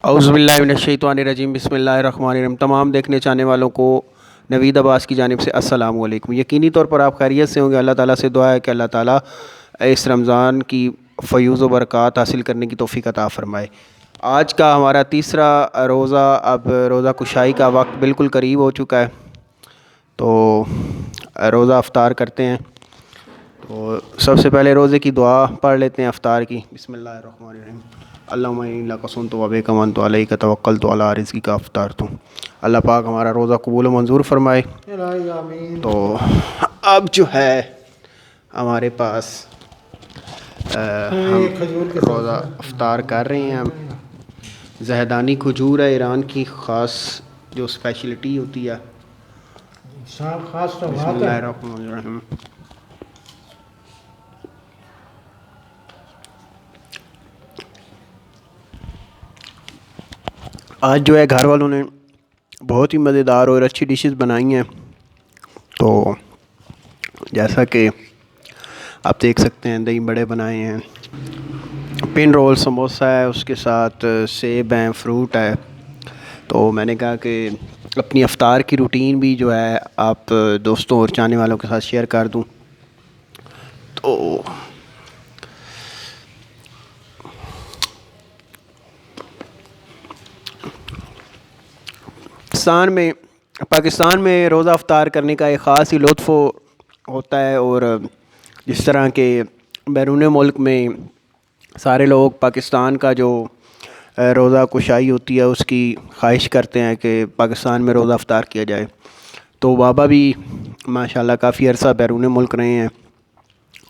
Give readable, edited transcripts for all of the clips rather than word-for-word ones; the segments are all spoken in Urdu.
اعوذ باللہ من الشیطان الرجیم، بسم اللہ الرحمن الرحیم۔ تمام دیکھنے چاہنے والوں کو نوید عباس کی جانب سے السلام علیکم۔ یقینی طور پر آپ خیریت سے ہوں گے۔ اللہ تعالیٰ سے دعا ہے کہ اللہ تعالیٰ اس رمضان کی فیوز و برکات حاصل کرنے کی توفیق عطا فرمائے۔ آج کا ہمارا تیسرا روزہ، اب روزہ کشائی کا وقت بالکل قریب ہو چکا ہے، تو روزہ افطار کرتے ہیں۔ تو سب سے پہلے روزے کی دعا پڑھ لیتے ہیں افطار کی۔ بسم اللہ الرحمن الرحیم۔ اللہم انی لک صمت و بک آمنت و علیک توکلت و علی رزقک افطرت۔ اللہ پاک ہمارا روزہ قبول و منظور فرمائے۔ تو اب جو ہے ہمارے پاس ہم روزہ افطار کر رہے ہیں۔ ہم زہدانی کھجور ہے، ایران کی خاص جو اسپیشلٹی ہوتی ہے۔ بسم اللہ الرحمن الرحیم۔ آج جو ہے گھر والوں نے بہت ہی مزیدار اور اچھی ڈشز بنائی ہیں، تو جیسا کہ آپ دیکھ سکتے ہیں دہی بڑے بنائے ہیں، پن رول سموسہ ہے، اس کے ساتھ سیب ہیں، فروٹ ہے۔ تو میں نے کہا کہ اپنی افطار کی روٹین بھی جو ہے آپ دوستوں اور چاہنے والوں کے ساتھ شیئر کر دوں۔ تو پاکستان میں روزہ افطار کرنے کا ایک خاص ہی لطف ہوتا ہے، اور جس طرح کہ بیرون ملک میں سارے لوگ پاکستان کا جو روزہ کشائی ہوتی ہے اس کی خواہش کرتے ہیں کہ پاکستان میں روزہ افطار کیا جائے، تو بابا بھی ماشاءاللہ کافی عرصہ بیرون ملک رہے ہیں۔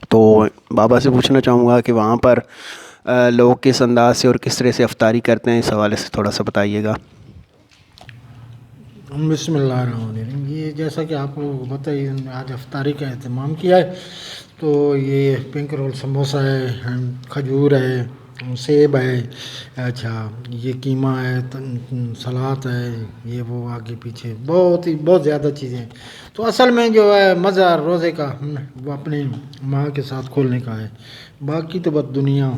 تو بابا سے پوچھنا چاہوں گا کہ وہاں پر لوگ کس انداز سے اور کس طرح سے افطاری کرتے ہیں، اس حوالے سے تھوڑا سا بتائیے گا۔ بسم اللہ الرحمن الرحیم۔ یہ جیسا کہ آپ کو بتائیے آج افطاری کا اہتمام کیا ہے، تو یہ پنک رول سموسہ ہے، کھجور ہے، سیب ہے، اچھا یہ قیمہ ہے، سلاد ہے، یہ وہ آگے پیچھے بہت زیادہ چیزیں ہیں۔ تو اصل میں جو ہے مزہ روزے کا وہ اپنی ماں کے ساتھ کھولنے کا ہے، باقی تو بس دنیا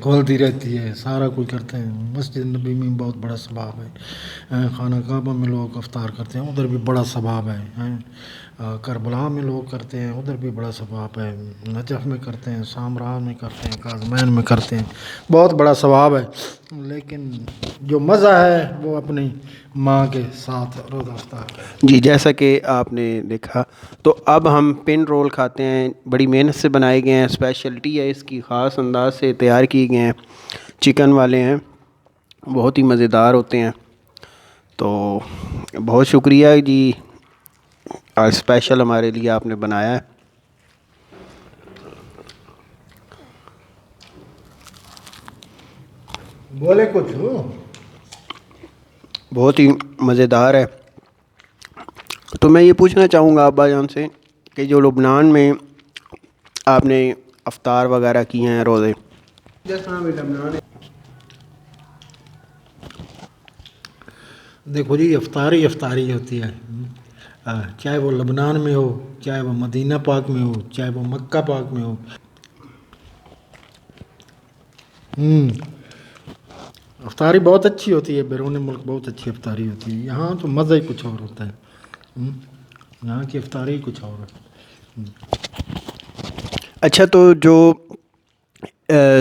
کھولتی رہتی ہے، سارا کچھ کرتے ہیں۔ مسجد نبی میں بہت بڑا ثواب ہے، خانہ کعبہ میں لوگ افطار کرتے ہیں، ادھر بھی بڑا ثواب ہے۔ کربلا میں لوگ کرتے ہیں، ادھر بھی بڑا ثواب ہے۔ نجف میں کرتے ہیں، سامراہ میں کرتے ہیں، کاظمین میں کرتے ہیں، بہت بڑا ثواب ہے۔ لیکن جو مزہ ہے وہ اپنی ماں کے ساتھ روزہ افطار کا ہے۔ جی، جیسا کہ آپ نے دیکھا، تو اب ہم پن رول کھاتے ہیں، بڑی محنت سے بنائے گئے ہیں، اسپیشلٹی ہے اس کی، خاص انداز سے تیار کیے گئے ہیں، چکن والے ہیں، بہت ہی مزیدار ہوتے ہیں۔ تو بہت شکریہ جی، آج اسپیشل ہمارے لیے آپ نے بنایا ہے۔ بولے کچھ ہو؟ بہت ہی مزیدار ہے۔ تو میں یہ پوچھنا چاہوں گا ابا جان سے کہ جو لبنان میں آپ نے افطار وغیرہ کیے ہیں روزے، جیسا بھی لبنان دیکھو جی، افطاری افطاری ہوتی ہے، چاہے وہ لبنان میں ہو، چاہے وہ مدینہ پاک میں ہو، چاہے وہ مکہ پاک میں ہو۔ افطاری بہت اچھی ہوتی ہے، بیرون ملک بہت اچھی افطاری ہوتی ہے، یہاں تو مزہ ہی کچھ اور ہوتا ہے، یہاں کی افطاری کچھ اور ہے۔ اچھا، تو جو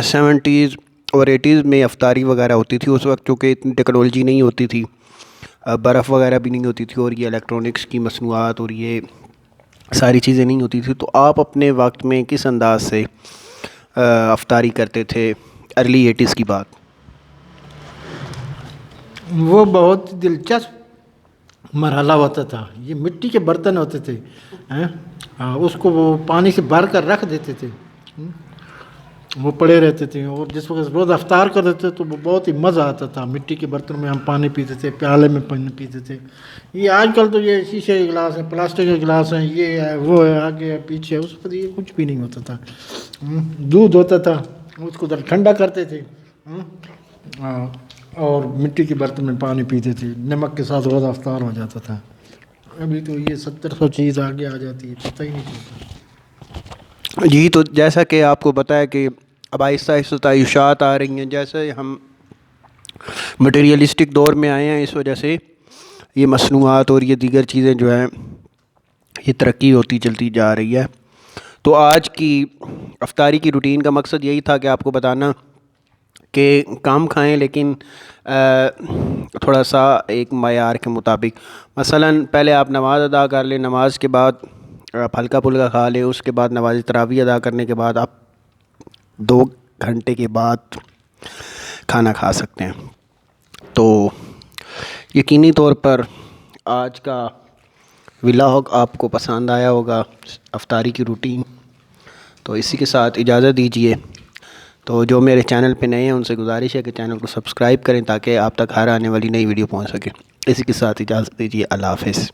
70s اور 80s میں افطاری وغیرہ ہوتی تھی، اس وقت چونکہ اتنی ٹیکنالوجی نہیں ہوتی تھی، برف وغیرہ بھی نہیں ہوتی تھی، اور یہ الیکٹرانکس کی مصنوعات اور یہ ساری چیزیں نہیں ہوتی تھی، تو آپ اپنے وقت میں کس انداز سے افطاری کرتے تھے؟ ارلی 80s کی بات۔ وہ بہت دلچسپ مرحلہ ہوتا تھا، یہ مٹی کے برتن ہوتے تھے، اس کو وہ پانی سے بھر کر رکھ دیتے تھے، وہ پڑے رہتے تھے، اور جس وقت روز افطار کرتے تھے تو وہ بہت ہی مزہ آتا تھا۔ مٹی کے برتن میں ہم پانی پیتے تھے، پیالے میں پانی پیتے تھے۔ یہ آج کل تو یہ شیشے کے گلاس ہیں، پلاسٹک کے گلاس ہیں، یہ ہے وہ ہے، آگے ہے پیچھے، اس پر یہ کچھ بھی نہیں ہوتا تھا۔ دودھ ہوتا تھا، اس کو ٹھنڈا کرتے تھے، اور مٹی کے برتن میں پانی پیتے تھے، نمک کے ساتھ روزہ افطار ہو جاتا تھا۔ ابھی تو یہ 700 چیز آگے آ جاتی ہے، پتہ ہی نہیں چلتا۔ جی، تو جیسا کہ آپ کو پتہ ہے کہ اب آہستہ آہستہ تعیشات آ رہی ہیں، جیسے ہم مٹیریلسٹک دور میں آئے ہیں، اس وجہ سے یہ مصنوعات اور یہ دیگر چیزیں جو ہیں یہ ترقی ہوتی چلتی جا رہی ہے۔ تو آج کی افطاری کی روٹین کا مقصد یہی تھا کہ آپ کو بتانا کہ کم کھائیں لیکن تھوڑا سا ایک معیار کے مطابق۔ مثلاً پہلے آپ نماز ادا کر لیں، نماز کے بعد آپ ہلکا پھلکا کھا لیں، اس کے بعد نماز تراویح ادا کرنے کے بعد آپ 2 گھنٹے کے بعد کھانا کھا سکتے ہیں۔ تو یقینی طور پر آج کا ولاگ آپ کو پسند آیا ہوگا، افطاری کی روٹین۔ تو اسی کے ساتھ اجازت دیجیے۔ تو جو میرے چینل پہ نئے ہیں ان سے گزارش ہے کہ چینل کو سبسکرائب کریں تاکہ آپ تک ہر آنے والی نئی ویڈیو پہنچ سکے۔ اسی کے ساتھ اجازت دیجیے، اللہ حافظ۔